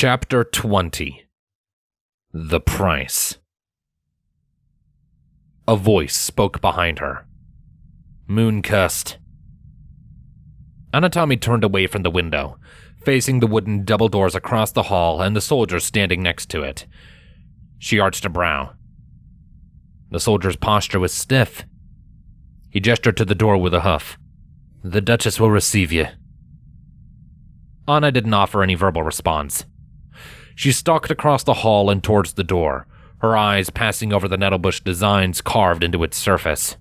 Chapter 20. The Price. A voice spoke behind her. Moon-cursed. Anatami turned away from the window, facing the wooden double doors across the hall and the soldier standing next to it. She arched a brow. The soldier's posture was stiff. He gestured to the door with a hoof. The Duchess will receive you. Anna didn't offer any verbal response. She stalked across the hall and towards the door, her eyes passing over the nettlebush designs carved into its surface.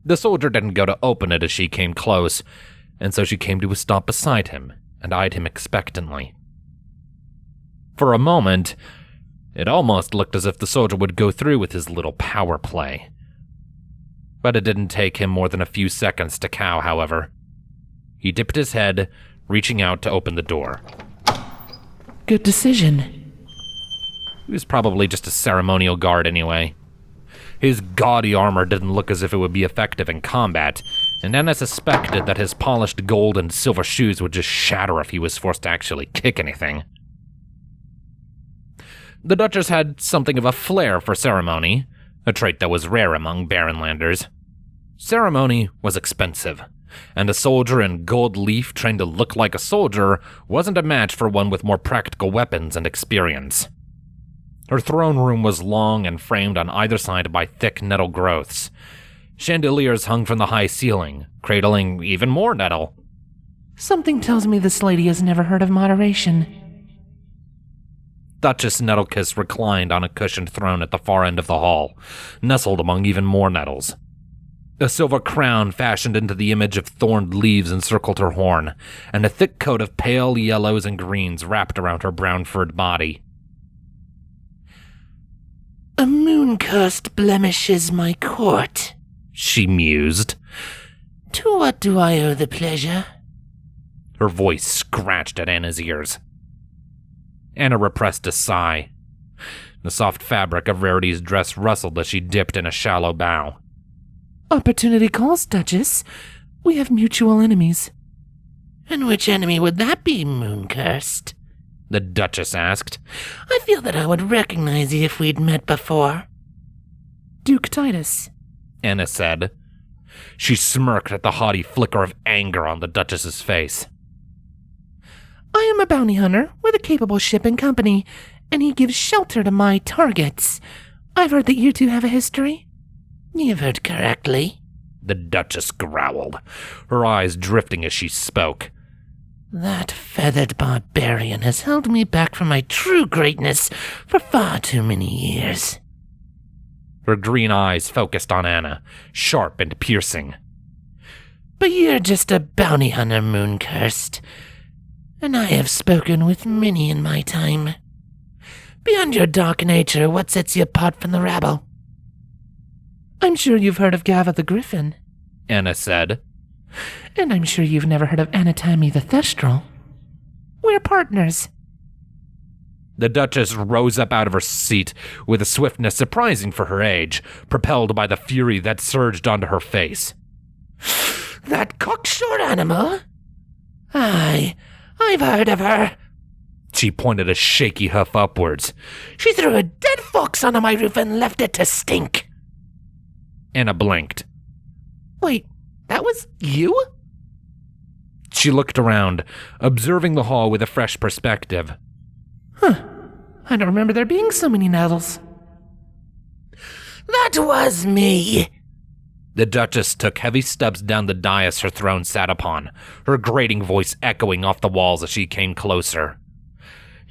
The soldier didn't go to open it as she came close, and so she came to a stop beside him and eyed him expectantly. For a moment, it almost looked as if the soldier would go through with his little power play. But it didn't take him more than a few seconds to cow, however. He dipped his head, reaching out to open the door. Good decision. He was probably just a ceremonial guard anyway. His gaudy armor didn't look as if it would be effective in combat, and Anna suspected that his polished gold and silver shoes would just shatter if he was forced to actually kick anything. The Duchess had something of a flair for ceremony, a trait that was rare among Baronlanders. Ceremony was expensive, and a soldier in gold leaf trained to look like a soldier wasn't a match for one with more practical weapons and experience. Her throne room was long and framed on either side by thick nettle growths. Chandeliers hung from the high ceiling, cradling even more nettle. Something tells me this lady has never heard of moderation. Duchess Nettlekiss reclined on a cushioned throne at the far end of the hall, nestled among even more nettles. A silver crown fashioned into the image of thorned leaves encircled her horn, and a thick coat of pale yellows and greens wrapped around her brown-furred body. A moon-cursed blemishes my court, she mused. To what do I owe the pleasure? Her voice scratched at Anna's ears. Anna repressed a sigh. The soft fabric of Rarity's dress rustled as she dipped in a shallow bow. Opportunity calls, Duchess. We have mutual enemies. And which enemy would that be, moon-cursed? The Duchess asked. I feel that I would recognize you if we'd met before. Duke Titus, Anna said. She smirked at the haughty flicker of anger on the Duchess's face. I am a bounty hunter with a capable ship and company, and he gives shelter to my targets. I've heard that you two have a history. You've heard correctly, the Duchess growled, her eyes drifting as she spoke. That feathered barbarian has held me back from my true greatness for far too many years. Her green eyes focused on Anna, sharp and piercing. But you're just a bounty hunter, moon-cursed, and I have spoken with many in my time. Beyond your dark nature, what sets you apart from the rabble? I'm sure you've heard of Gava the Griffin, Anna said. And I'm sure you've never heard of Anatami the Thestral. We're partners. The Duchess rose up out of her seat with a swiftness surprising for her age, propelled by the fury that surged onto her face. That cocksure animal? Aye, I've heard of her. She pointed a shaky hoof upwards. She threw a dead fox onto my roof and left it to stink. Anna blinked. Wait, that was you? She looked around, observing the hall with a fresh perspective. Huh. I don't remember there being so many nettles. That was me. The Duchess took heavy steps down the dais her throne sat upon, her grating voice echoing off the walls as she came closer.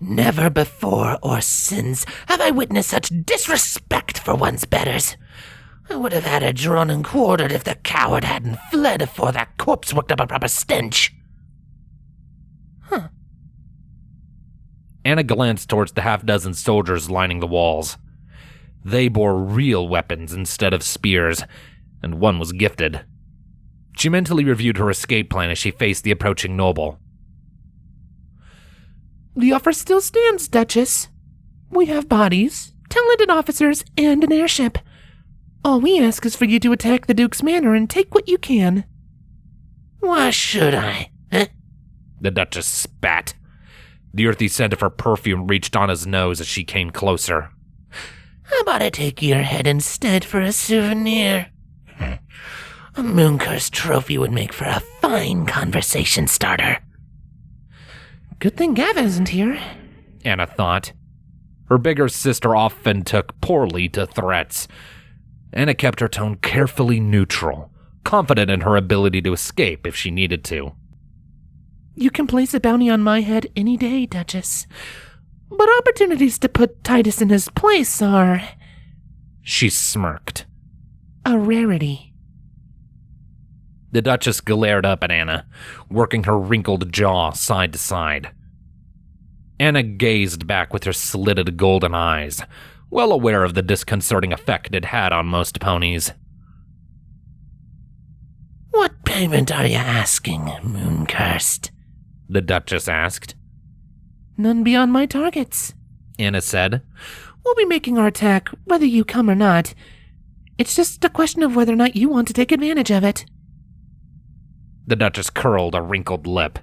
Never before or since have I witnessed such disrespect for one's betters. I would have had her drawn and quartered if the coward hadn't fled before that corpse worked up a proper stench. Huh. Anna glanced towards the half-dozen soldiers lining the walls. They bore real weapons instead of spears, and one was gifted. She mentally reviewed her escape plan as she faced the approaching noble. The offer still stands, Duchess. We have bodies, talented officers, and an airship. All we ask is for you to attack the Duke's manor and take what you can. Why should I? The Duchess spat. The earthy scent of her perfume reached Anna's nose as she came closer. How about I take your head instead for a souvenir? A Mooncurse trophy would make for a fine conversation starter. Good thing Gava isn't here, Anna thought. Her bigger sister often took poorly to threats. Anna kept her tone carefully neutral, confident in her ability to escape if she needed to. You can place a bounty on my head any day, Duchess. But opportunities to put Titus in his place are... She smirked. A rarity. The Duchess glared up at Anna, working her wrinkled jaw side to side. Anna gazed back with her slitted golden eyes, well aware of the disconcerting effect it had on most ponies. What payment are you asking, Mooncursed? The Duchess asked. None beyond my targets, Anna said. We'll be making our attack whether you come or not. It's just a question of whether or not you want to take advantage of it. The Duchess curled a wrinkled lip.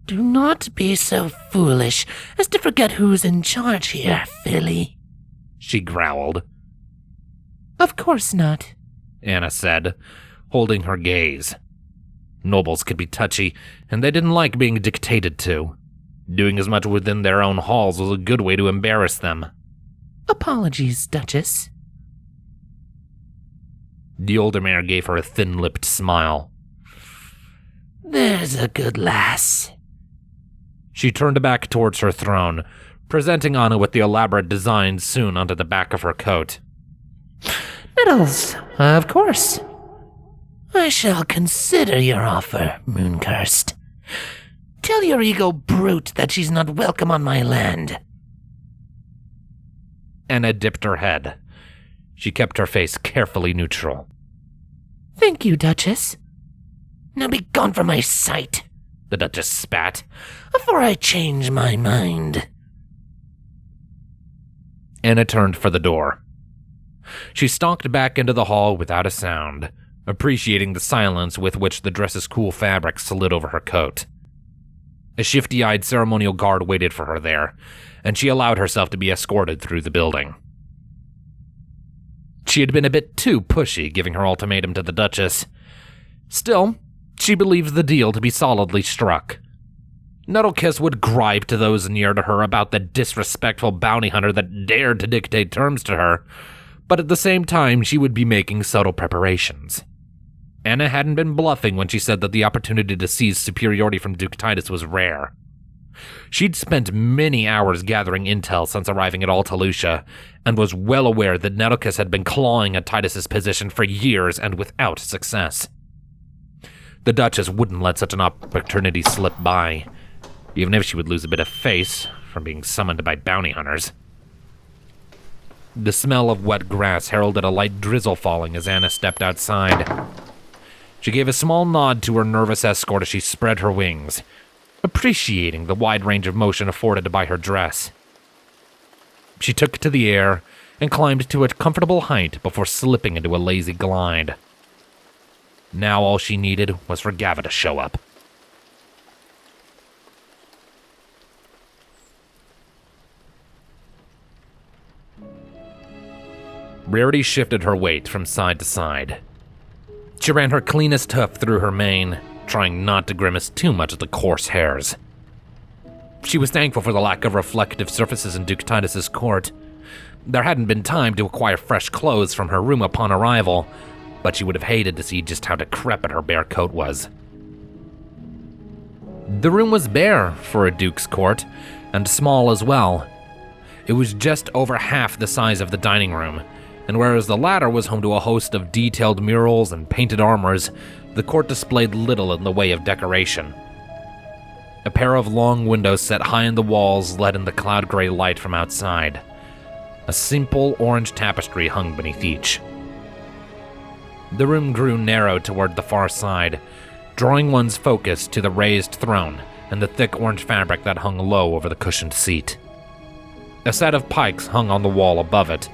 Do not be so foolish as to forget who's in charge here, filly, she growled. Of course not, Anna said, holding her gaze. Nobles could be touchy, and they didn't like being dictated to. Doing as much within their own halls was a good way to embarrass them. Apologies, Duchess. The older mare gave her a thin-lipped smile. There's a good lass. She turned back towards her throne, presenting Anna with the elaborate designs sewn onto the back of her coat. Nettles, of course. I shall consider your offer, Mooncursed. Tell your ego brute that she's not welcome on my land. Anna dipped her head. She kept her face carefully neutral. Thank you, Duchess. Now be gone from my sight, the Duchess spat, before I change my mind. Anna turned for the door. She stalked back into the hall without a sound, appreciating the silence with which the dress's cool fabric slid over her coat. A shifty-eyed ceremonial guard waited for her there, and she allowed herself to be escorted through the building. She had been a bit too pushy giving her ultimatum to the Duchess. Still, she believed the deal to be solidly struck. Nettlekiss would gripe to those near to her about the disrespectful bounty hunter that dared to dictate terms to her, but at the same time she would be making subtle preparations. Anna hadn't been bluffing when she said that the opportunity to seize superiority from Duke Titus was rare. She'd spent many hours gathering intel since arriving at Alta Lucia, and was well aware that Nettlekiss had been clawing at Titus's position for years and without success. The Duchess wouldn't let such an opportunity slip by, even if she would lose a bit of face from being summoned by bounty hunters. The smell of wet grass heralded a light drizzle falling as Anna stepped outside. She gave a small nod to her nervous escort as she spread her wings, appreciating the wide range of motion afforded by her dress. She took to the air and climbed to a comfortable height before slipping into a lazy glide. Now all she needed was for Gava to show up. Rarity shifted her weight from side to side. She ran her cleanest hoof through her mane, trying not to grimace too much at the coarse hairs. She was thankful for the lack of reflective surfaces in Duke Titus's court. There hadn't been time to acquire fresh clothes from her room upon arrival, but she would have hated to see just how decrepit her bare coat was. The room was bare for a duke's court, and small as well. It was just over half the size of the dining room, and whereas the latter was home to a host of detailed murals and painted armors, the court displayed little in the way of decoration. A pair of long windows set high in the walls let in the cloud-gray light from outside. A simple orange tapestry hung beneath each. The room grew narrow toward the far side, drawing one's focus to the raised throne and the thick orange fabric that hung low over the cushioned seat. A set of pikes hung on the wall above it,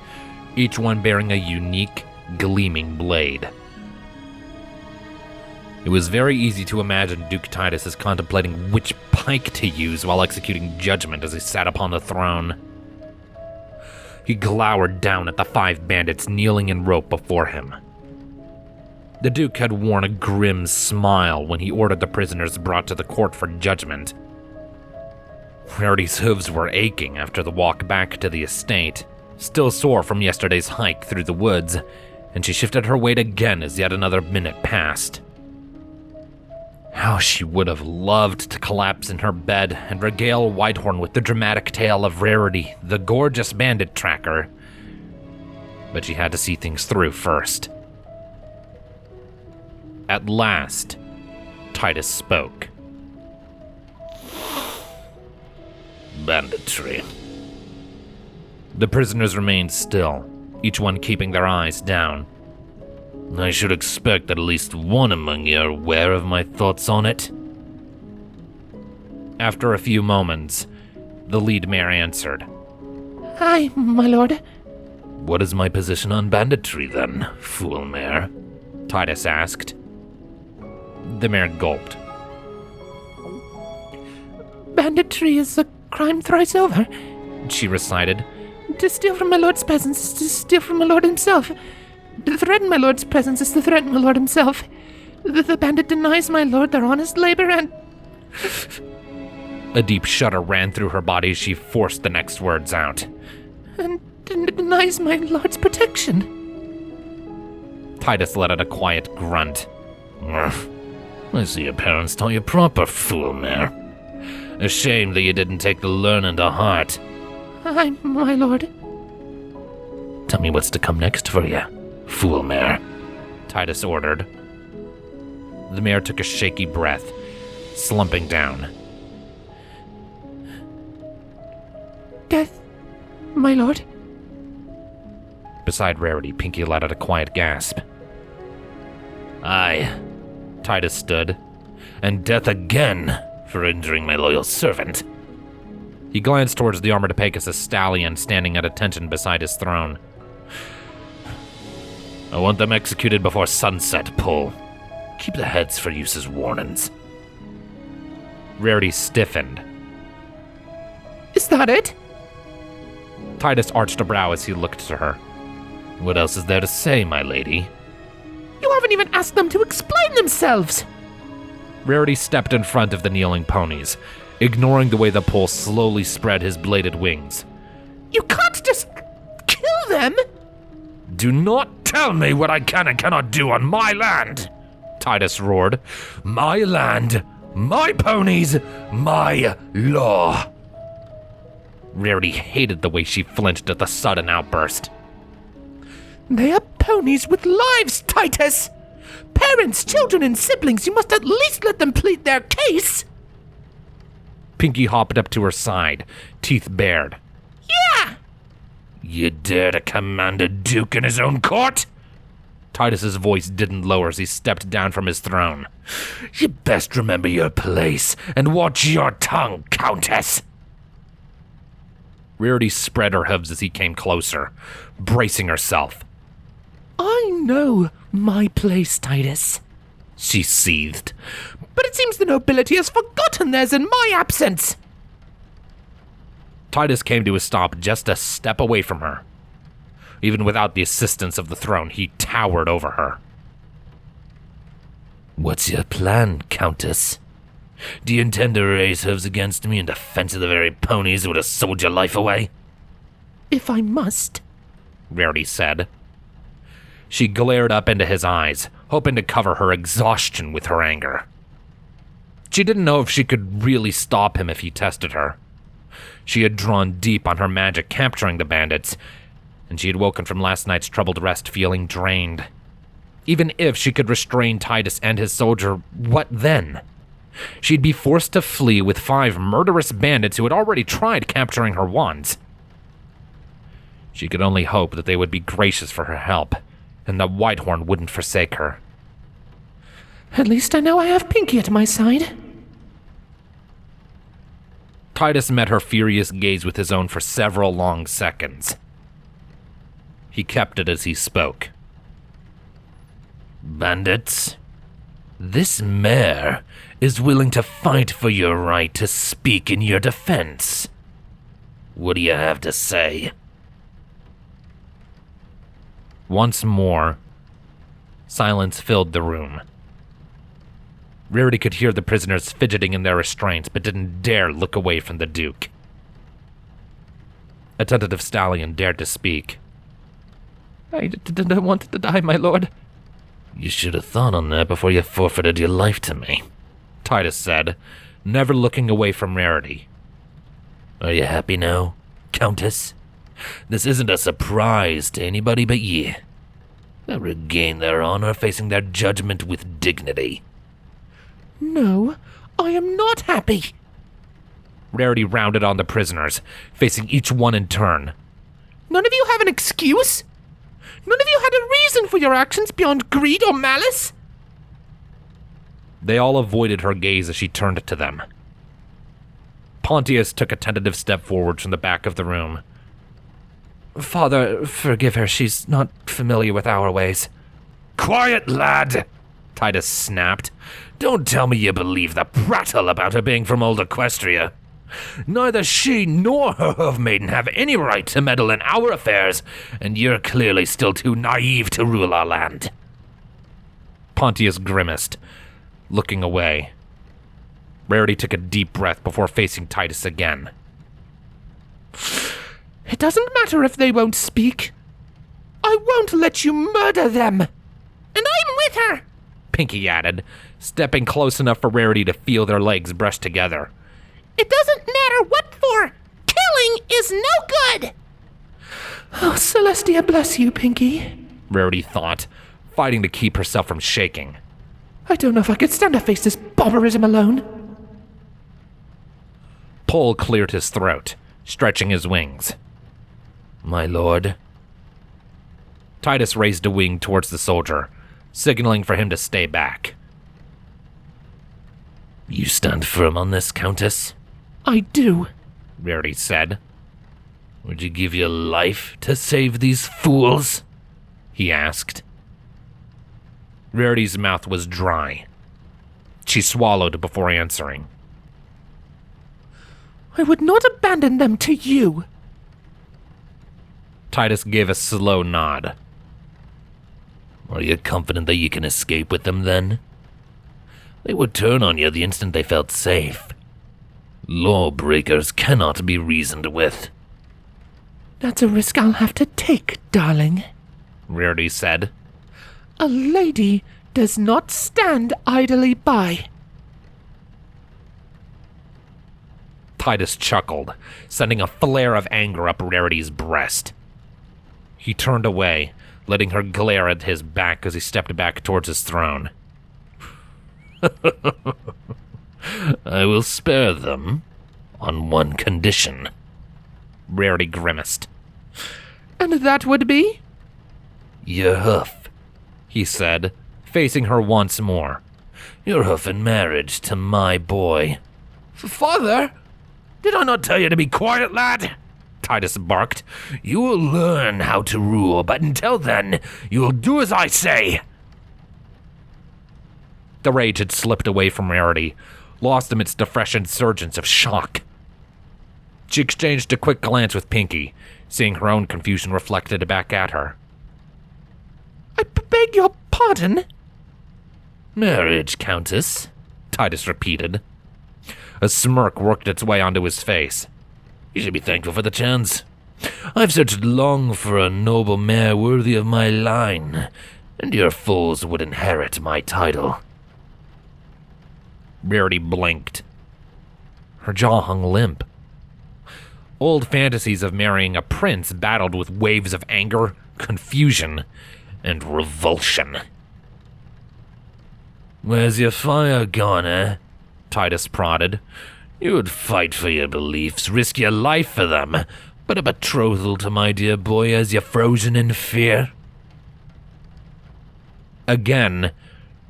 each one bearing a unique, gleaming blade. It was very easy to imagine Duke Titus is contemplating which pike to use while executing judgment as he sat upon the throne. He glowered down at the 5 bandits kneeling in rope before him. The Duke had worn a grim smile when he ordered the prisoners brought to the court for judgment. Rarity's hooves were aching after the walk back to the estate, still sore from yesterday's hike through the woods, and she shifted her weight again as yet another minute passed. How she would have loved to collapse in her bed and regale Whitehorn with the dramatic tale of Rarity, the gorgeous bandit tracker. But she had to see things through first. At last, Titus spoke. Banditry. The prisoners remained still, each one keeping their eyes down. I should expect that at least one among you are aware of my thoughts on it. After a few moments, the lead mare answered. Aye, my lord. What is my position on banditry then, fool mare? Titus asked. The mare gulped. Banditry is a crime thrice over, she recited. To steal from my lord's peasants is to steal from my lord himself. To threaten my lord's presence is to threaten my lord himself. The bandit denies my lord their honest labor and... A deep shudder ran through her body as she forced the next words out. And denies my lord's protection. Titus let out a quiet grunt. I see your parents taught you proper, fool mare. A shame that you didn't take the learning to heart. Aye, my lord. Tell me what's to come next for you, fool mare, Titus ordered. The mare took a shaky breath, slumping down. Death, my lord. Beside Rarity, Pinky let out a quiet gasp. Aye, Titus stood. and death again for injuring my loyal servant. He glanced towards the armored Pegasus stallion standing at attention beside his throne. I want them executed before sunset, Pull. Keep the heads for use as warnings. Rarity stiffened. Is that it? Titus arched a brow as he looked to her. What else is there to say, my lady? You haven't even asked them to explain themselves! Rarity stepped in front of the kneeling ponies, ignoring the way the Pull slowly spread his bladed wings. You can't just kill them! Do not tell me what I can and cannot do on my land! Titus roared. My land, my ponies, my law. Rarity hated the way she flinched at the sudden outburst. They are ponies with lives, Titus! Parents, children, and siblings, you must at least let them plead their case! Pinky hopped up to her side, teeth bared. Yeah! You dare to command a duke in his own court? Titus's voice didn't lower as he stepped down from his throne. You best remember your place and watch your tongue, Countess! Rarity spread her hooves as he came closer, bracing herself. I know my place, Titus, she seethed. But it seems the nobility has forgotten theirs in my absence. Titus came to a stop just a step away from her. Even without the assistance of the throne, he towered over her. What's your plan, Countess? Do you intend to raise hooves against me in defense of the very ponies who would have sold your life away? If I must, Rarity said. She glared up into his eyes, hoping to cover her exhaustion with her anger. She didn't know if she could really stop him if he tested her. She had drawn deep on her magic capturing the bandits, and she had woken from last night's troubled rest feeling drained. Even if she could restrain Titus and his soldier, what then? She'd be forced to flee with 5 murderous bandits who had already tried capturing her wands. She could only hope that they would be gracious for her help, and that Whitehorn wouldn't forsake her. At least I know I have Pinky at my side. Titus met her furious gaze with his own for several long seconds. He kept it as he spoke. Bandits? This mayor is willing to fight for your right to speak in your defense. What do you have to say? Once more, silence filled the room. Rarity could hear the prisoners fidgeting in their restraints, but didn't dare look away from the Duke. A tentative stallion dared to speak. I didn't want to die, my lord. You should have thought on that before you forfeited your life to me, Titus said, never looking away from Rarity. Are you happy now, Countess? This isn't a surprise to anybody but ye. They regain their honor facing their judgment with dignity. No, I am not happy. Rarity rounded on the prisoners, facing each one in turn. None of you have an excuse? None of you had a reason for your actions beyond greed or malice? They all avoided her gaze as she turned to them. Pontius took a tentative step forward from the back of the room. Father, forgive her. She's not familiar with our ways. Quiet, lad! Titus snapped. Don't tell me you believe the prattle about her being from old Equestria. Neither she nor her hoof-maiden have any right to meddle in our affairs, and you're clearly still too naive to rule our land. Pontius grimaced, looking away. Rarity took a deep breath before facing Titus again. It doesn't matter if they won't speak. I won't let you murder them. And I'm with her, Pinky added, stepping close enough for Rarity to feel their legs brush together. It doesn't matter what for. Killing is no good. Oh, Celestia bless you, Pinky, Rarity thought, fighting to keep herself from shaking. I don't know if I could stand to face this barbarism alone. Pole cleared his throat, stretching his wings. My lord. Titus raised a wing towards the soldier, signaling for him to stay back. You stand firm on this, Countess? I do, Rarity said. Would you give your life to save these fools? He asked. Rarity's mouth was dry. She swallowed before answering. I would not abandon them to you. Titus gave a slow nod. Are you confident that you can escape with them, then? They would turn on you the instant they felt safe. Lawbreakers cannot be reasoned with. That's a risk I'll have to take, darling, Rarity said. A lady does not stand idly by. Titus chuckled, sending a flare of anger up Rarity's breast. He turned away, letting her glare at his back as he stepped back towards his throne. I will spare them on one condition. Rarity grimaced. And that would be? Your hoof, he said, facing her once more. Your hoof in marriage to my boy. Father, did I not tell you to be quiet, lad? Titus barked. You will learn how to rule, but until then, you will do as I say. The rage had slipped away from Rarity, lost amidst a fresh insurgence of shock. She exchanged a quick glance with Pinky, seeing her own confusion reflected back at her. I beg your pardon? Marriage, Countess, Titus repeated. A smirk worked its way onto his face. You should be thankful for the chance. I've searched long for a noble mare worthy of my line, and your foes would inherit my title. Rarity blinked. Her jaw hung limp. Old fantasies of marrying a prince battled with waves of anger, confusion, and revulsion. Where's your fire gone, eh? Titus prodded. You would fight for your beliefs, risk your life for them, but a betrothal to my dear boy has you frozen in fear? Again,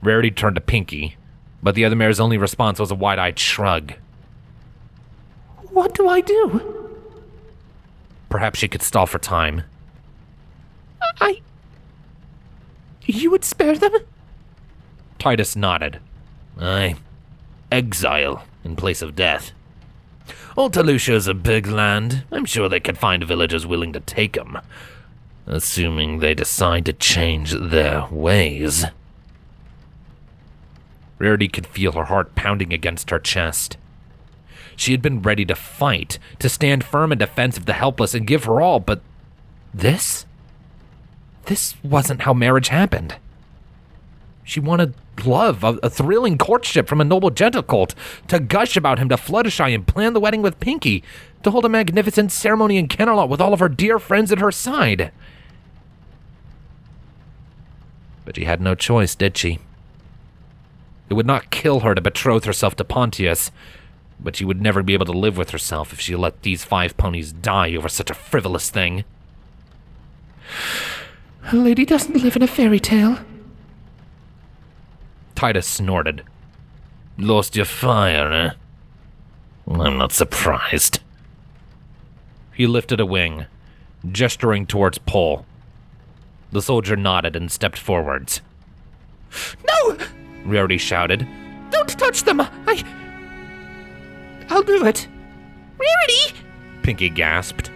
Rarity turned to Pinky, but the other mare's only response was a wide-eyed shrug. What do I do? Perhaps she could stall for time. You would spare them? Titus nodded. Aye. Exile in place of death. Alta Lucia's a big land. I'm sure they could find villagers willing to take 'em. Assuming they decide to change their ways. Rarity could feel her heart pounding against her chest. She had been ready to fight, to stand firm in defense of the helpless and give her all, but this? This wasn't how marriage happened. She wanted love, a thrilling courtship from a noble gentlecolt, to gush about him to Fluttershy and plan the wedding with Pinky, to hold a magnificent ceremony in Kennerlot with all of her dear friends at her side. But she had no choice, did she? It would not kill her to betroth herself to Pontius, but she would never be able to live with herself if she let these 5 ponies die over such a frivolous thing. A lady doesn't live in a fairy tale. Titus snorted. Lost your fire, eh? I'm not surprised. He lifted a wing, gesturing towards Pole. The soldier nodded and stepped forwards. No! Rarity shouted. Don't touch them! I'll do it. Rarity! Pinky gasped.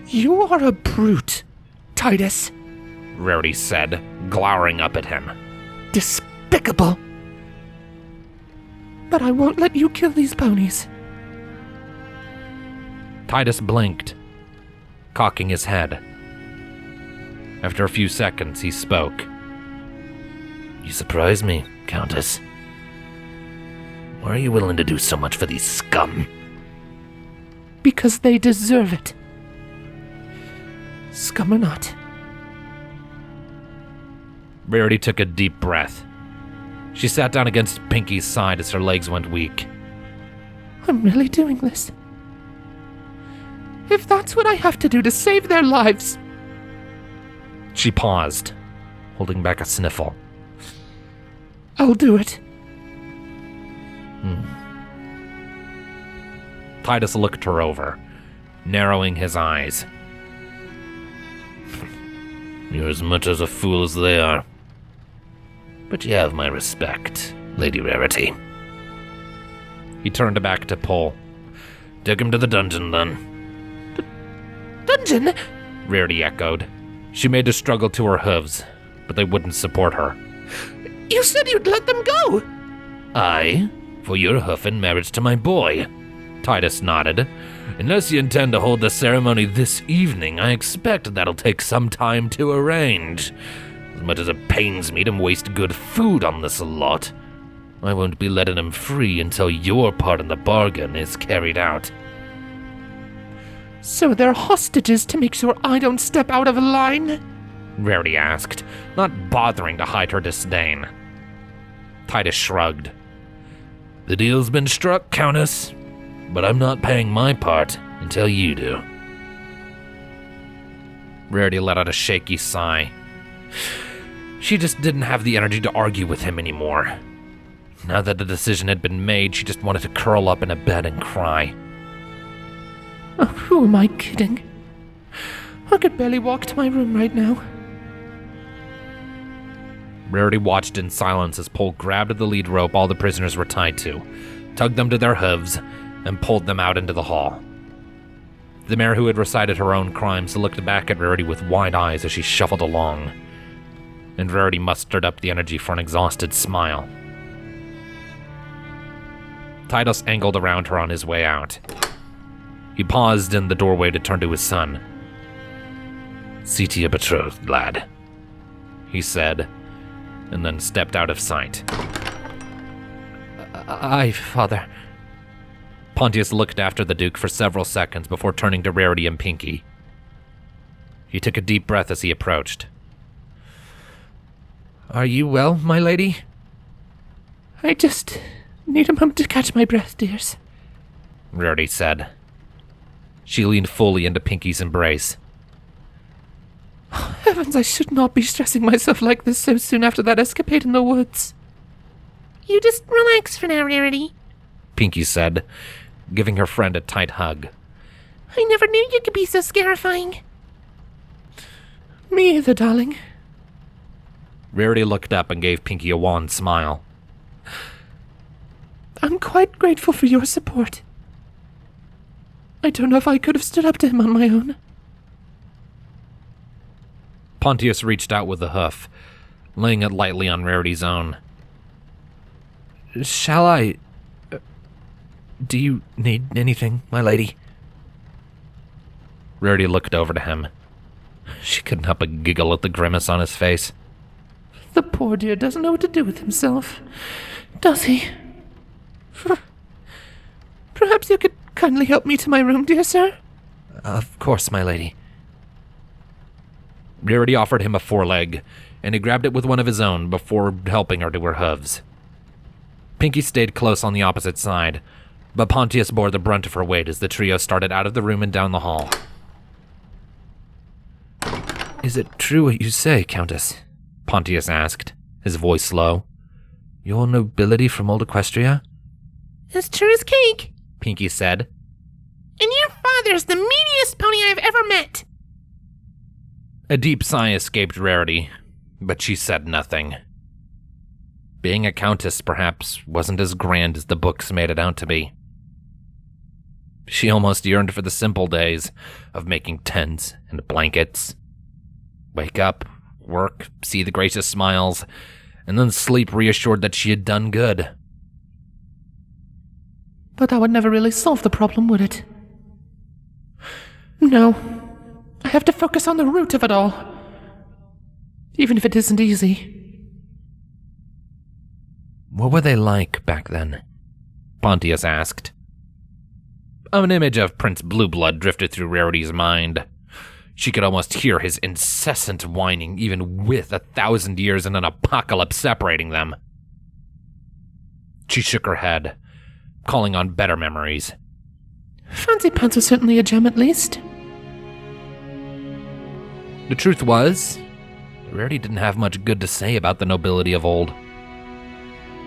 You are a brute, Titus. Rarity said, glowering up at him. Despicable. But I won't let you kill these ponies. Titus blinked, cocking his head. After a few seconds, he spoke. You surprise me, Countess. Why are you willing to do so much for these scum? Because they deserve it. Scum or not. Rarity took a deep breath. She sat down against Pinky's side as her legs went weak. I'm really doing this. If that's what I have to do to save their lives. She paused, holding back a sniffle. I'll do it. Titus looked her over, narrowing his eyes. You're as much as a fool as they are. But you have my respect, Lady Rarity. He turned back to Pole. Take him to the dungeon, then. Dungeon? Rarity echoed. She made a struggle to her hooves, but they wouldn't support her. You said you'd let them go! Aye, for your hoof in marriage to my boy. Titus nodded. Unless you intend to hold the ceremony this evening, I expect that'll take some time to arrange. As much as it pains me to waste good food on this lot, I won't be letting him free until your part in the bargain is carried out. So they're hostages to make sure I don't step out of line? Rarity asked, not bothering to hide her disdain. Titus shrugged. The deal's been struck, Countess, but I'm not paying my part until you do. Rarity let out a shaky sigh. She just didn't have the energy to argue with him anymore. Now that the decision had been made, she just wanted to curl up in a bed and cry. Oh, who am I kidding? I could barely walk to my room right now. Rarity watched in silence as Pole grabbed the lead rope all the prisoners were tied to, tugged them to their hooves, and pulled them out into the hall. The mare who had recited her own crimes looked back at Rarity with wide eyes as she shuffled along, and Rarity mustered up the energy for an exhausted smile. Titus angled around her on his way out. He paused in the doorway to turn to his son. See to your betrothed, lad, he said, and then stepped out of sight. Aye, father. Pontius looked after the Duke for several seconds before turning to Rarity and Pinky. He took a deep breath as he approached. Are you well, my lady? I just need a moment to catch my breath, dears, Rarity said. She leaned fully into Pinky's embrace. Heavens, I should not be stressing myself like this so soon after that escapade in the woods. You just relax for now, Rarity, Pinky said, giving her friend a tight hug. I never knew you could be so scarifying. Me either, darling. Rarity looked up and gave Pinky a wan smile. I'm quite grateful for your support. I don't know if I could have stood up to him on my own. Pontius reached out with a hoof, laying it lightly on Rarity's own. Shall I... do you need anything, my lady? Rarity looked over to him. She couldn't help but giggle at the grimace on his face. The poor dear doesn't know what to do with himself, does he? Perhaps you could kindly help me to my room, dear sir? Of course, my lady. Rarity offered him a foreleg, and he grabbed it with one of his own before helping her to her hooves. Pinky stayed close on the opposite side, but Pontius bore the brunt of her weight as the trio started out of the room and down the hall. Is it true what you say, Countess? Pontius asked, his voice low. Your nobility from old Equestria? As true as cake. Pinky said. And your father's the meanest pony I've ever met. A deep sigh escaped Rarity, but she said nothing. Being a countess perhaps wasn't as grand as the books made it out to be. She almost yearned for the simple days of making tents and blankets. Wake up, work, see the gracious smiles, and then sleep reassured that she had done good. But that would never really solve the problem, would it? No. I have to focus on the root of it all. Even if it isn't easy. What were they like back then? Pontius asked. An image of Prince Blueblood drifted through Rarity's mind. She could almost hear his incessant whining, even with 1,000 years and an apocalypse separating them. She shook her head, calling on better memories. Fancy Pants was certainly a gem, at least. The truth was, Rarity didn't have much good to say about the nobility of old.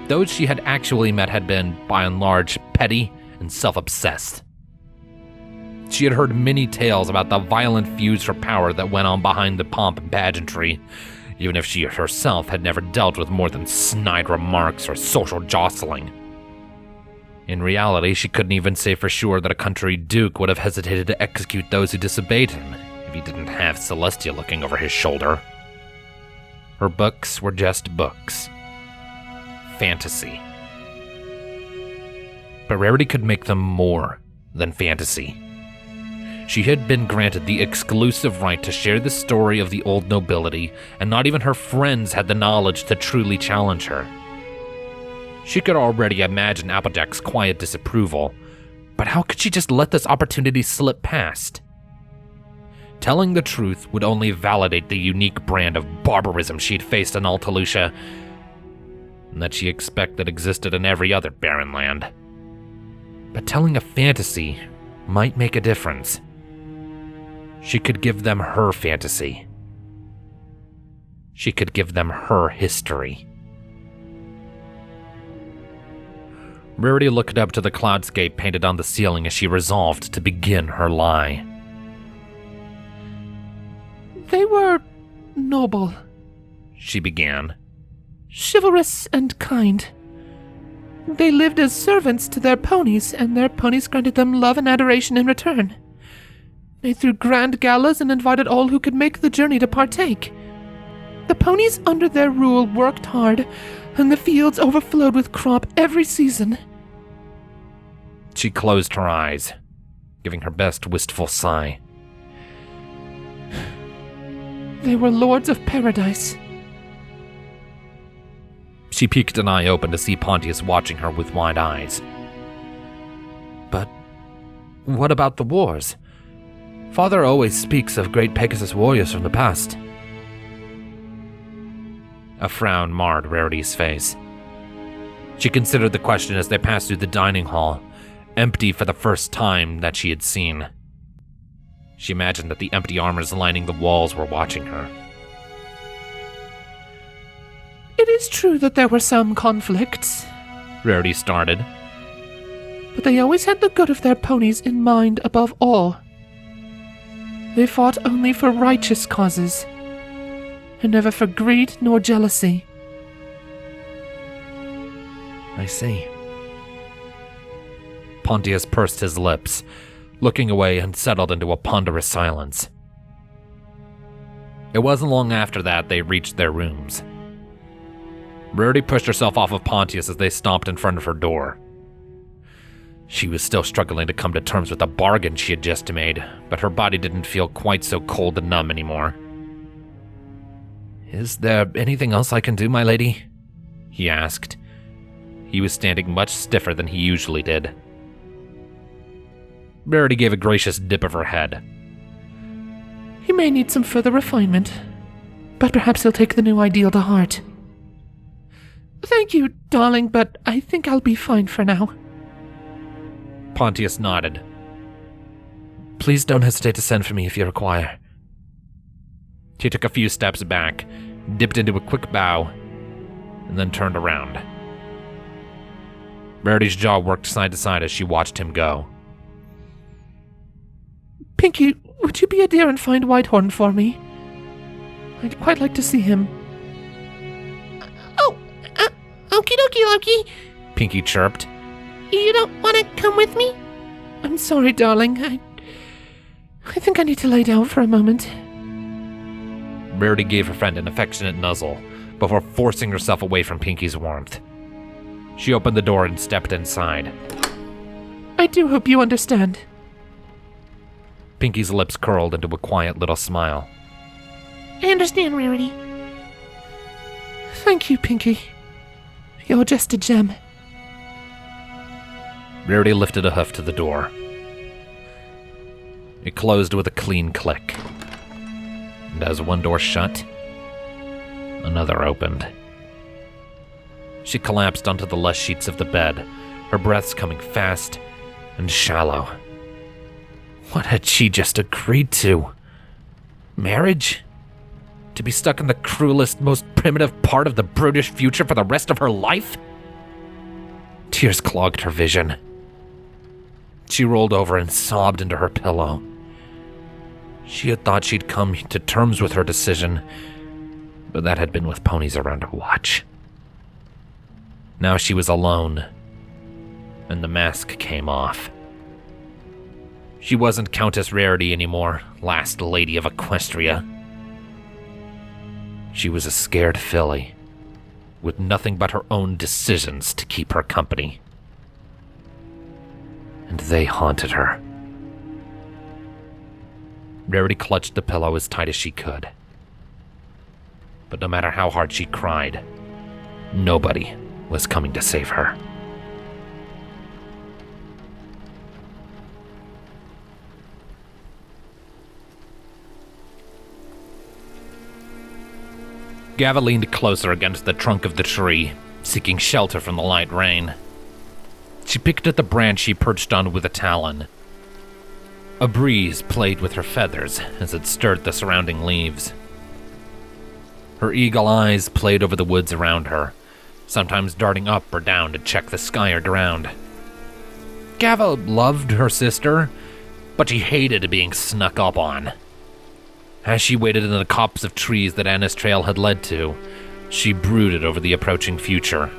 Those she had actually met had been, by and large, petty and self-obsessed. She had heard many tales about the violent feuds for power that went on behind the pomp and pageantry, even if she herself had never dealt with more than snide remarks or social jostling. In reality, she couldn't even say for sure that a country duke would have hesitated to execute those who disobeyed him if he didn't have Celestia looking over his shoulder. Her books were just books. Fantasy. But Rarity could make them more than fantasy. She had been granted the exclusive right to share the story of the old nobility, and not even her friends had the knowledge to truly challenge her. She could already imagine Applejack's quiet disapproval, but how could she just let this opportunity slip past? Telling the truth would only validate the unique brand of barbarism she'd faced in Alta Lucia, and that she expected existed in every other barren land. But telling a fantasy might make a difference. She could give them her fantasy. She could give them her history. Rarity looked up to the cloudscape painted on the ceiling as she resolved to begin her lie. They were noble, She began. chivalrous and kind. They lived as servants to their ponies, and their ponies granted them love and adoration in return. They threw grand galas and invited all who could make the journey to partake. The ponies under their rule worked hard, and the fields overflowed with crop every season. She closed her eyes, giving her best wistful sigh. They were lords of paradise. She peeked an eye open to see Pontius watching her with wide eyes. But what about the wars? Father always speaks of great Pegasus warriors from the past. A frown marred Rarity's face. She considered the question as they passed through the dining hall, empty for the first time that she had seen. She imagined that the empty armors lining the walls were watching her. It is true that there were some conflicts, Rarity started. but they always had the good of their ponies in mind above all. They fought only for righteous causes. and never for greed nor jealousy. I see. Pontius pursed his lips, looking away and settled into a ponderous silence. It wasn't long after that they reached their rooms. Rarity pushed herself off of Pontius as they stopped in front of her door. She was still struggling to come to terms with the bargain she had just made, but her body didn't feel quite so cold and numb anymore. "Is there anything else I can do, my lady?" he asked. He was standing much stiffer than he usually did. Rarity gave a gracious dip of her head. He may need some further refinement, but perhaps he'll take the new ideal to heart. Thank you, darling, but I think I'll be fine for now. Pontius nodded. Please don't hesitate to send for me if you require. She took a few steps back, dipped into a quick bow, and then turned around. Rarity's jaw worked side to side as she watched him go. Pinky, would you be a dear and find Whitehorn for me? I'd quite like to see him. Okie dokie, Loki. Pinky chirped. You don't want to come with me? I'm sorry, darling. I think I need to lay down for a moment. Rarity gave her friend an affectionate nuzzle before forcing herself away from Pinky's warmth. She opened the door and stepped inside. I do hope you understand. Pinky's lips curled into a quiet little smile. I understand, Rarity. Thank you, Pinky. You're just a gem. Rarity lifted a hoof to the door. It closed with a clean click. And as one door shut, another opened. She collapsed onto the lush sheets of the bed, her breaths coming fast and shallow. What had she just agreed to? Marriage? To be stuck in the cruelest, most primitive part of the brutish future for the rest of her life? Tears clogged her vision. She rolled over and sobbed into her pillow. She had thought she'd come to terms with her decision, but that had been with ponies around to watch. Now she was alone, and the mask came off. She wasn't Countess Rarity anymore, last lady of Equestria. She was a scared filly, with nothing but her own decisions to keep her company. And they haunted her. Rarity clutched the pillow as tight as she could. But no matter how hard she cried, nobody was coming to save her. Gava leaned closer against the trunk of the tree, seeking shelter from the light rain. She picked at the branch she perched on with a talon. A breeze played with her feathers as it stirred the surrounding leaves. Her eagle eyes played over the woods around her, sometimes darting up or down to check the sky or ground. Gava loved her sister, but she hated being snuck up on. As she waited in the copse of trees that Anna's trail had led to, she brooded over the approaching future.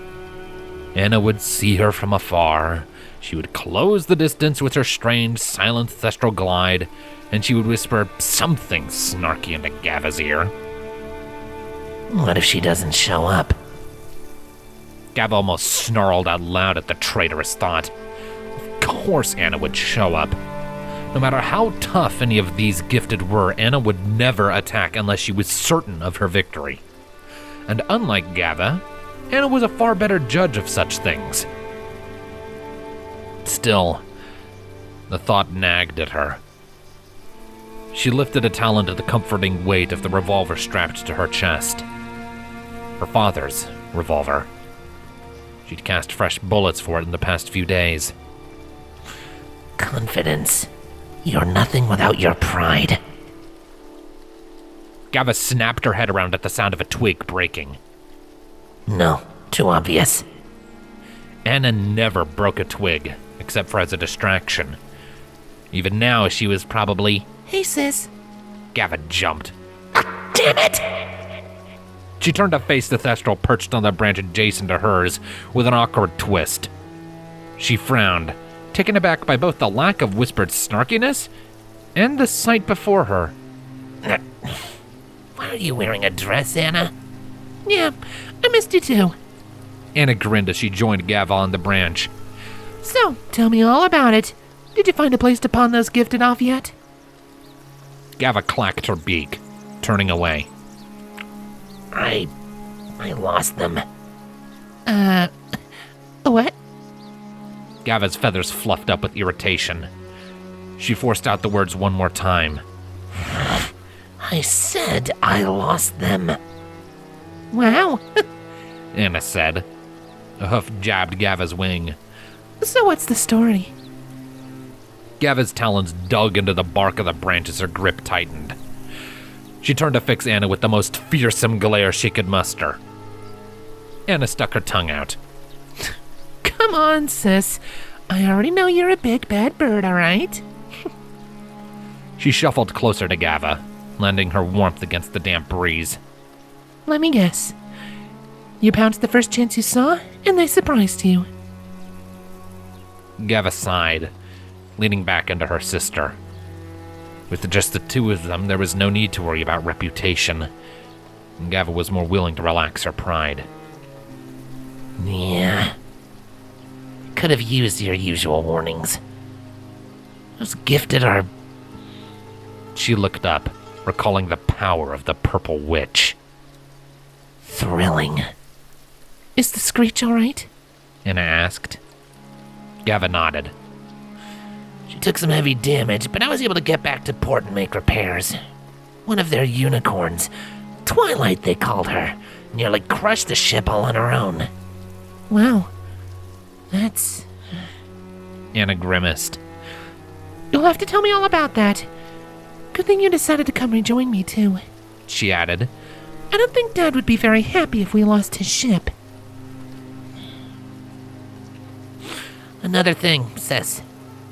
Anna would see her from afar. She would close the distance with her strange, silent thestral glide, and she would whisper something snarky into Gava's ear. What if she doesn't show up? Gava almost snarled out loud at the traitorous thought. Of course Anna would show up. No matter how tough any of these gifted were, Anna would never attack unless she was certain of her victory. And unlike Gava, Anna was a far better judge of such things. Still, the thought nagged at her. She lifted a talon to the comforting weight of the revolver strapped to her chest. Her father's revolver. She'd cast fresh bullets for it in the past few days. Confidence. You're nothing without your pride. Gava snapped her head around at the sound of a twig breaking. No, too obvious. Anna never broke a twig, except for as a distraction. Even now, she was probably... Hey, sis. Gava jumped. Damn it! She turned to face the Thestral perched on the branch adjacent to hers with an awkward twist. She frowned, taken aback by both the lack of whispered snarkiness and the sight before her. Why are you wearing a dress, Anna? Yeah, I missed you too. Anna grinned as she joined Gava on the branch. So, tell me all about it. Did you find a place to pawn those gifted off yet? Gava clacked her beak, turning away. I lost them. What? Gava's feathers fluffed up with irritation. She forced out the words one more time. I said I lost them. Wow. Anna said. A hoof jabbed Gava's wing. So what's the story? Gava's talons dug into the bark of the branch as her grip tightened. She turned to fix Anna with the most fearsome glare she could muster. Anna stuck her tongue out. Come on, sis. I already know you're a big bad bird, all right? She shuffled closer to Gava, lending her warmth against the damp breeze. Let me guess. You pounced the first chance you saw, and they surprised you. Gava sighed, leaning back into her sister. With just the two of them, there was no need to worry about reputation. Gava was more willing to relax her pride. Yeah. Could have used your usual warnings. Those gifted are... She looked up, recalling the power of the Purple Witch. thrilling. Is the screech all right? Anna asked. Gava nodded. She took some heavy damage, but I was able to get back to port and make repairs. One of their unicorns, Twilight they called her, nearly crushed the ship all on her own. Wow. That's... Anna grimaced. You'll have to tell me all about that. Good thing you decided to come rejoin me, too. She added. I don't think Dad would be very happy if we lost his ship. Another thing, sis.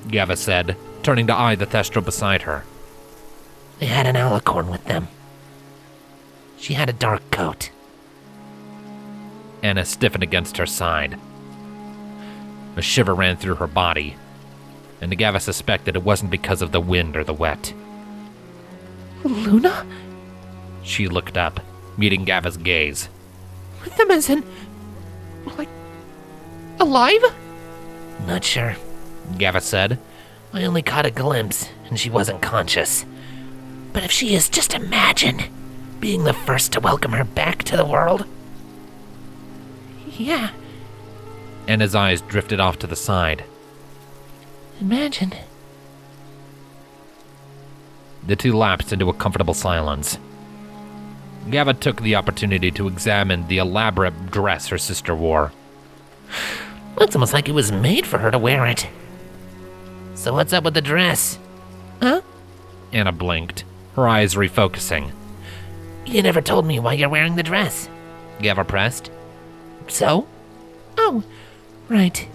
Gava said, turning to eye the Thestral beside her. They had an Alicord with them. She had a dark coat. Anna stiffened against her side. A shiver ran through her body, and Gava suspected it wasn't because of the wind or the wet. Luna? She looked up, meeting Gava's gaze. With them as in... like... alive? Not sure. Gava said. I only caught a glimpse, and she wasn't conscious. But if she is, just imagine being the first to welcome her back to the world. Yeah, Anna's eyes drifted off to the side. imagine. The two lapsed into a comfortable silence. Gava took the opportunity to examine the elaborate dress her sister wore. It's almost like it was made for her to wear it. So what's up with the dress? Huh? Anna blinked, her eyes refocusing. You never told me why you're wearing the dress. Gava pressed. So? Oh, right.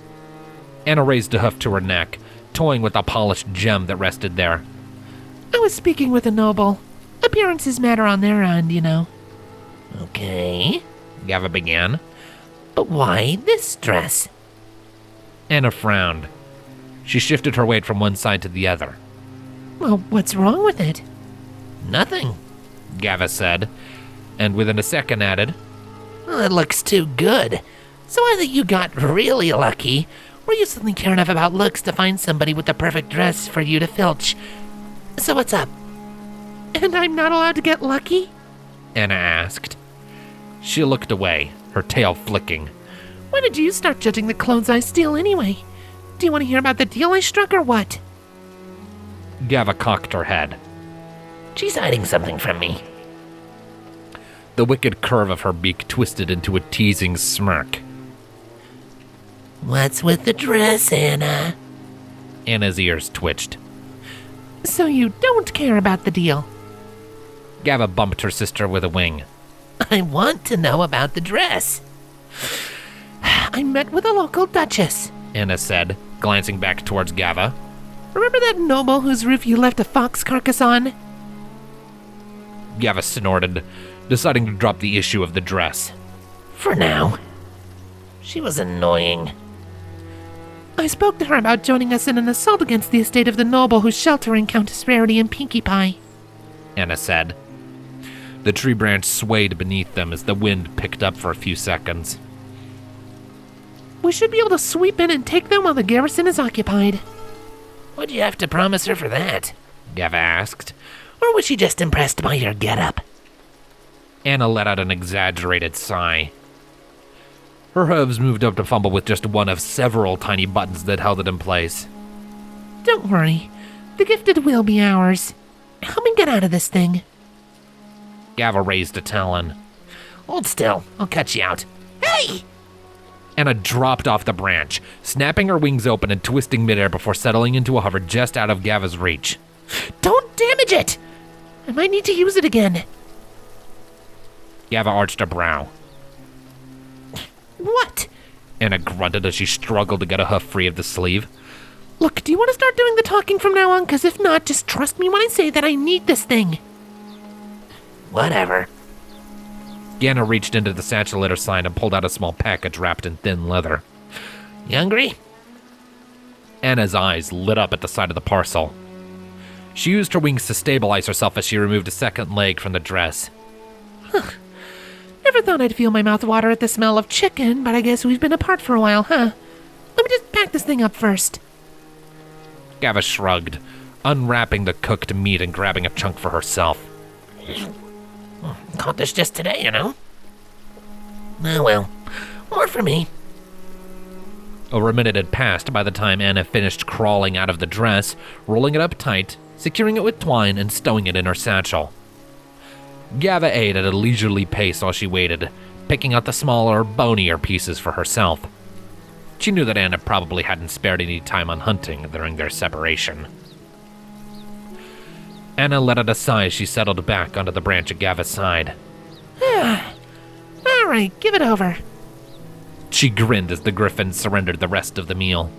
Anna raised a hoof to her neck, toying with a polished gem that rested there. I was speaking with a noble. Appearances matter on their end, you know. Okay. Gava began. But why this dress? Anna frowned. She shifted her weight from one side to the other. Well, what's wrong with it? Nothing. Gava said, and within a second added, Well, it looks too good. So either you got really lucky, or you suddenly care enough about looks to find somebody with the perfect dress for you to filch. So what's up? And I'm not allowed to get lucky? Anna asked. She looked away, her tail flicking. When did you start judging the clothes I steal anyway? Do you want to hear about the deal I struck or what? Gava cocked her head. She's hiding something from me. The wicked curve of her beak twisted into a teasing smirk. What's with the dress, Anna? Anna's ears twitched. So you don't care about the deal? Gava bumped her sister with a wing. I want to know about the dress. I met with a local duchess. Anna said, glancing back towards Gava. Remember that noble whose roof you left a fox carcass on? Gava snorted, deciding to drop the issue of the dress. For now. She was annoying. I spoke to her about joining us in an assault against the estate of the noble who's sheltering Countess Rarity and Pinkie Pie, Anna said. The tree branch swayed beneath them as the wind picked up for a few seconds. We should be able to sweep in and take them while the garrison is occupied. What'd you have to promise her for that? Gava asked. Or was she just impressed by your getup? Anna let out an exaggerated sigh. Her hooves moved up to fumble with just one of several tiny buttons that held it in place. Don't worry. The gifted will be ours. Help me get out of this thing. Gava raised a talon. Hold still. I'll cut you out. Hey! Anna dropped off the branch, snapping her wings open and twisting midair before settling into a hover just out of Gava's reach. Don't damage it! I might need to use it again. Gava arched a brow. What? Anna grunted as she struggled to get a hoof free of the sleeve. Look, do you want to start doing the talking from now on? Because if not, just trust me when I say that I need this thing. Whatever. Anna reached into the satchel at her side and pulled out a small package wrapped in thin leather. You hungry? Anna's eyes lit up at the sight of the parcel. She used her wings to stabilize herself as she removed a second leg from the dress. Never thought I'd feel my mouth water at the smell of chicken, but I guess we've been apart for a while, huh? Let me just pack this thing up first. Gava shrugged, unwrapping the cooked meat and grabbing a chunk for herself. Caught this just today, you know? Oh well, more for me. Over a minute had passed by the time Anna finished crawling out of the dress, rolling it up tight, securing it with twine, and stowing it in her satchel. Gava ate at a leisurely pace while she waited, picking out the smaller, bonier pieces for herself. She knew that Anna probably hadn't spared any time on hunting during their separation. Anna let out a sigh as she settled back onto the branch at Gava's side. All right, give it over. She grinned as the griffin surrendered the rest of the meal.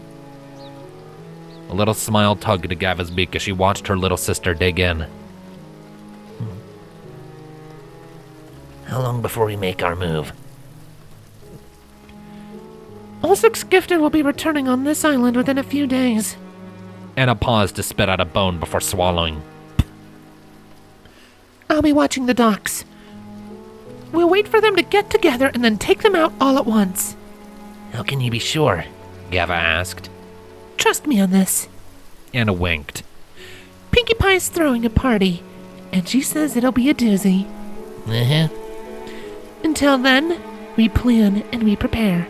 A little smile tugged at Gava's beak as she watched her little sister dig in. How long before we make our move? All 6 gifted will be returning on this island within a few days. Anna paused to spit out a bone before swallowing. I'll be watching the docks. We'll wait for them to get together and then take them out all at once. How can you be sure? Gava asked. Trust me on this. Anna winked. Pinkie Pie's throwing a party, and she says it'll be a doozy. Uh-huh. Until then, we plan and we prepare.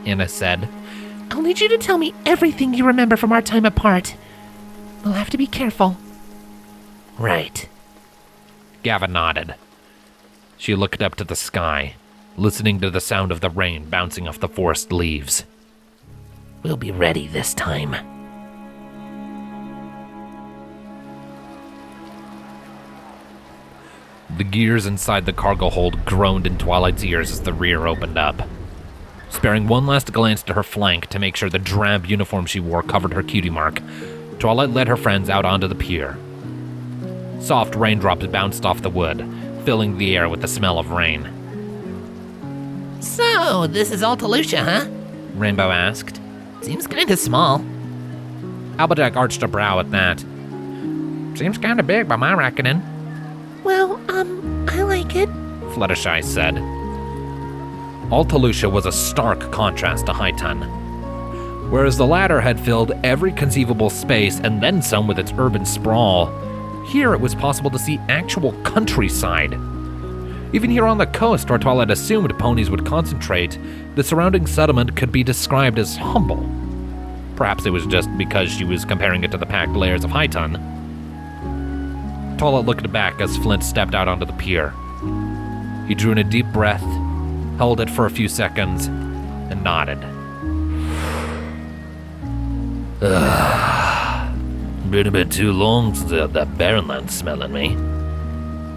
Anna said. I'll need you to tell me everything you remember from our time apart. We'll have to be careful. Right. Gava nodded. She looked up to the sky, listening to the sound of the rain bouncing off the forest leaves. We'll be ready this time. The gears inside the cargo hold groaned in Twilight's ears as the rear opened up. Sparing one last glance to her flank to make sure the drab uniform she wore covered her cutie mark, Twilight led her friends out onto the pier. Soft raindrops bounced off the wood, filling the air with the smell of rain. So, this is all Lucia, huh? Rainbow asked. Seems kinda small. Albajack arched a brow at that. Seems kinda big by my reckoning. Well, I like it, Fluttershy said. Altalucia was a stark contrast to Highton. Whereas the latter had filled every conceivable space and then some with its urban sprawl, here it was possible to see actual countryside. Even here on the coast, where Twilight assumed ponies would concentrate, the surrounding settlement could be described as humble. Perhaps it was just because she was comparing it to the packed layers of Highton. Twilight looked back as Flint stepped out onto the pier. He drew in a deep breath, held it for a few seconds, and nodded. Been a bit too long since I had that Barrenland smelling me.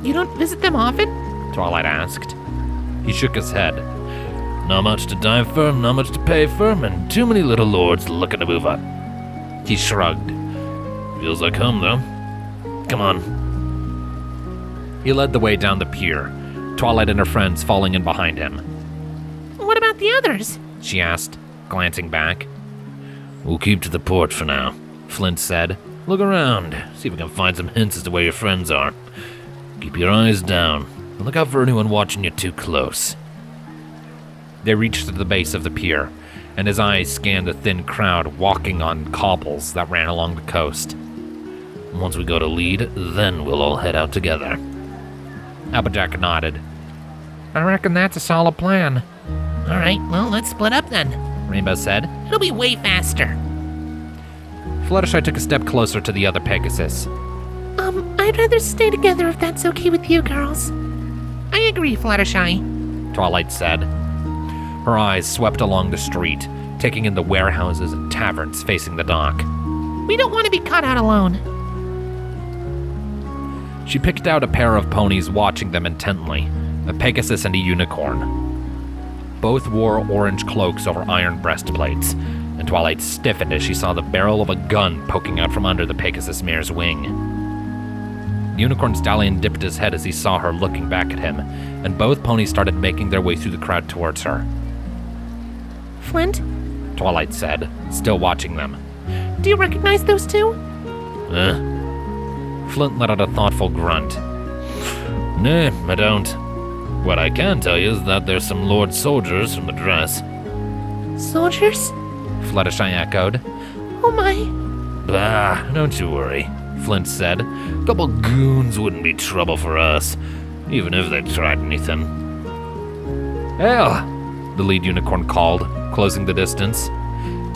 You don't visit them often? Twilight asked. He shook his head. Not much to die for, not much to pay for, and too many little lords looking to move up. He shrugged. Feels like home, though. Come on. He led the way down the pier, Twilight and her friends falling in behind him. What about the others? She asked, glancing back. We'll keep to the port for now, Flint said. Look around, see if we can find some hints as to where your friends are. Keep your eyes down, and look out for anyone watching you too close. They reached the base of the pier, and his eyes scanned the thin crowd walking on cobbles that ran along the coast. Once we got a lead, then we'll all head out together. Applejack nodded. I reckon that's a solid plan. All right, well, let's split up then. Rainbow said. It'll be way faster. Fluttershy took a step closer to the other Pegasus. I'd rather stay together if that's okay with you girls. I agree, Fluttershy. Twilight said. Her eyes swept along the street, taking in the warehouses and taverns facing the dock. We don't want to be caught out alone. She picked out a pair of ponies watching them intently, a Pegasus and a unicorn. Both wore orange cloaks over iron breastplates, and Twilight stiffened as she saw the barrel of a gun poking out from under the Pegasus mare's wing. The unicorn stallion dipped his head as he saw her looking back at him, and both ponies started making their way through the crowd towards her. Flint, Twilight said, still watching them. do you recognize those two? Flint let out a thoughtful grunt. Nah, I don't. What I can tell you is that there's some Lord soldiers from the dress. Soldiers? Fluttershy echoed. Oh my. Bah, don't you worry, Flint said. A couple goons wouldn't be trouble for us, even if they tried anything. Hail! The lead unicorn called, closing the distance.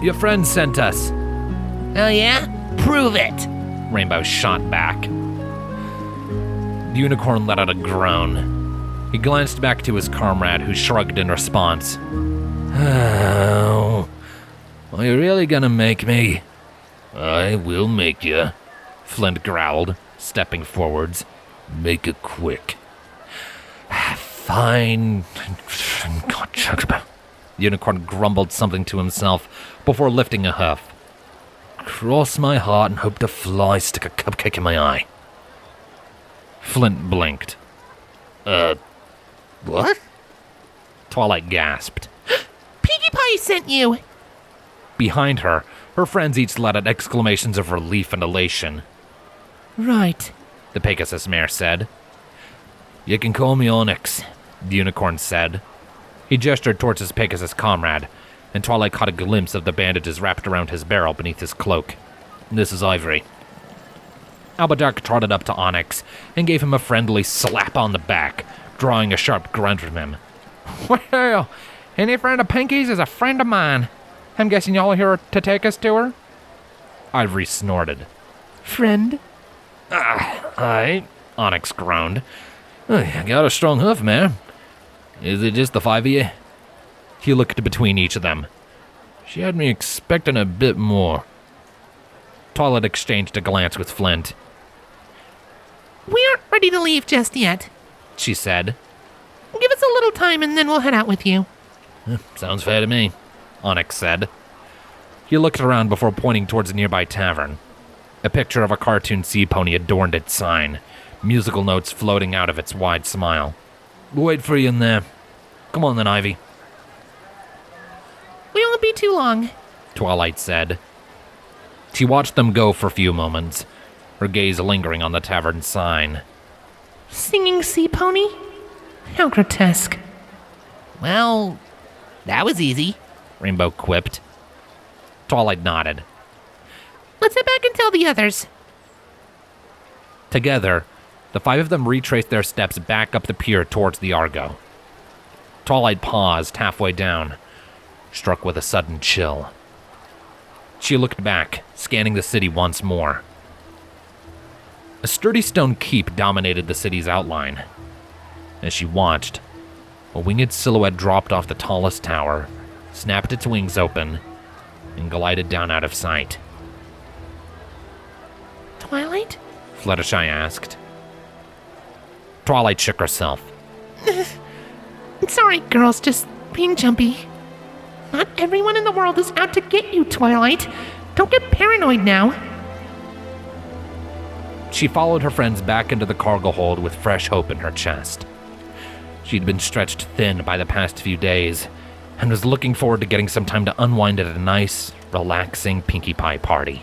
Your friend sent us. Oh yeah? Prove it. Rainbow shot back. The unicorn let out a groan. He glanced back to his comrade, who shrugged in response. Oh, are you really gonna make me? I will make you, Flint growled, stepping forwards. Make it quick. Fine. The unicorn grumbled something to himself before lifting a hoof. Cross my heart and hope the fly stick a cupcake in my eye. Flint blinked. What? Twilight gasped. Pinkie Pie sent you! Behind her, her friends each let out exclamations of relief and elation. Right, The Pegasus mare said. You can call me Onyx, The unicorn said. He gestured towards his Pegasus comrade, and Twilight caught a glimpse of the bandages wrapped around his barrel beneath his cloak. This is Ivory. Applejack trotted up to Onyx and gave him a friendly slap on the back, drawing a sharp grunt from him. Well, any friend of Pinkie's is a friend of mine. I'm guessing y'all are here to take us to her? Ivory snorted. Friend? Aye, Onyx groaned. I got a strong hoof, man. Is it just the five of you? He looked between each of them. She had me expecting a bit more. Twilight exchanged a glance with Flint. We aren't ready to leave just yet. She said. Give us a little time and then we'll head out with you. Sounds fair to me, Onyx said. He looked around before pointing towards a nearby tavern. A picture of a cartoon sea pony adorned its sign, musical notes floating out of its wide smile. We'll wait for you in there. Come on then, Ivy. We won't be too long. Twilight said. She watched them go for a few moments, her gaze lingering on the tavern sign. Singing sea pony? How grotesque. Well, that was easy. Rainbow quipped. Twilight nodded. Let's head back and tell the others. Together, the five of them retraced their steps back up the pier towards the Argo. Twilight paused halfway down, struck with a sudden chill. She looked back, scanning the city once more. A sturdy stone keep dominated the city's outline. As she watched, a winged silhouette dropped off the tallest tower, snapped its wings open, and glided down out of sight. Twilight? Fluttershy asked. Twilight shook herself. Sorry, girls, just being jumpy. Not everyone in the world is out to get you, Twilight. Don't get paranoid now. She followed her friends back into the cargo hold with fresh hope in her chest. She'd been stretched thin by the past few days, and was looking forward to getting some time to unwind at a nice, relaxing Pinkie Pie party.